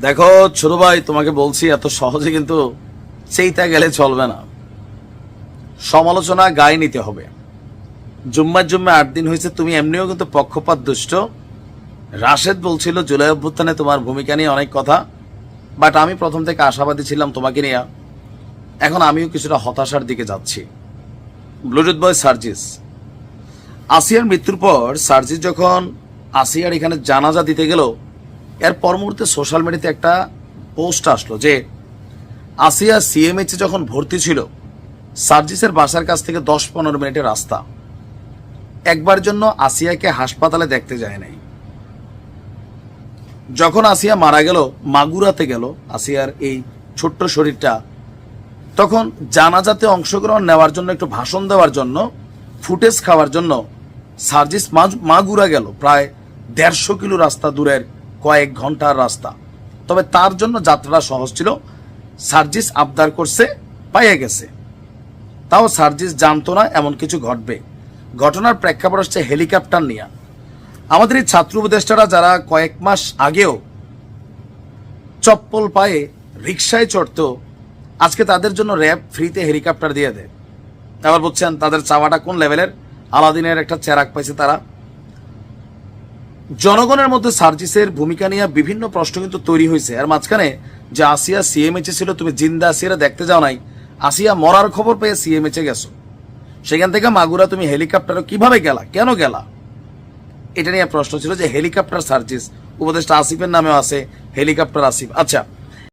দেখো ছোট ভাই, তোমাকে বলছি এত সহজে কিন্তু সেইটা গেলে চলবে না। সমালোচনা গায়ে নিতে হবে। জুম্মার 8 দিন হয়েছে, তুমি এমনিও কিন্তু পক্ষপাত দুষ্ট। রাশেদ বলছিল জুলাই অভ্যুত্থানে তোমার ভূমিকা নিয়ে অনেক কথা, বাট আমি প্রথম থেকে আশাবাদী ছিলাম তোমাকে নিয়ে। এখন আমিও কিছুটা হতাশার দিকে যাচ্ছি। ব্লুটুথ বয় সার্জিস, আসিয়ার মৃত্যুর পর সার্জিস যখন আসিয়ার এখানে জানাজা দিতে গেল, এর পর মুহূর্তে সোশ্যাল মিডিয়াতে একটা পোস্ট আসলো যে আসিয়া সিএমএইচে যখন ভর্তি ছিল, সার্জিসের বাসার কাছ থেকে 10-15 মিনিটের রাস্তা। একবার জন্য আসিয়াকে হাসপাতালে দেখতে যায় নাই। যখন আসিয়া মারা গেল, মাগুরাতে গেল আসিয়ার এই ছোট্ট শরীরটা, তখন জানাজাতে অংশগ্রহণ নেওয়ার জন্য, একটু ভাষণ দেওয়ার জন্য, ফুটেজ খাওয়ার জন্য সার্জিস মাগুরা গেল। প্রায় 150 কিলো রাস্তা দূরের, কয়েক ঘন্টার রাস্তা। তবে তার জন্য যাত্রাটা সহজ ছিল। সার্জিস আবদার করছে, পাইয়া গেছে। তাও সার্জিস জানতো না এমন কিছু ঘটবে। ঘটনার প্রেক্ষাপট হচ্ছে হেলিকপ্টার নিয়ে। আমাদের এই ছাত্র উপদেষ্টারা যারা কয়েক মাস আগেও চপ্পল পায়ে রিক্সায় চড়তো, আজকে তাদের জন্য র্যাব ফ্রিতে হেলিকপ্টার দিয়ে দেয়। এবার বলছেন তাদের চাওয়াটা কোন লেভেলের। আলাদিনের একটা চেরাক পাইছে তারা। জনগণের মধ্যে সার্জিসের ভূমিকা নিয়ে বিভিন্ন প্রশ্ন কিন্তু তৈরি হয়েছে। আর মাঝখানে যে আসিয়া সিএমএইচে ছিল, তুমি জিন্দা আসিয়ারা দেখতে যাও নাই, আসিয়া মরার খবর পেয়ে সিএমএইচে গেছো। সেখান থেকে মাগুরা তুমি হেলিকপ্টারে কিভাবে গেলা, কেন গেলা, এটা নিয়ে প্রশ্ন ছিল। যে হেলিকপ্টার সার্জিস, উপদেষ্টা আসিফের নামেও আছে হেলিকপ্টার আসিফ। আচ্ছা,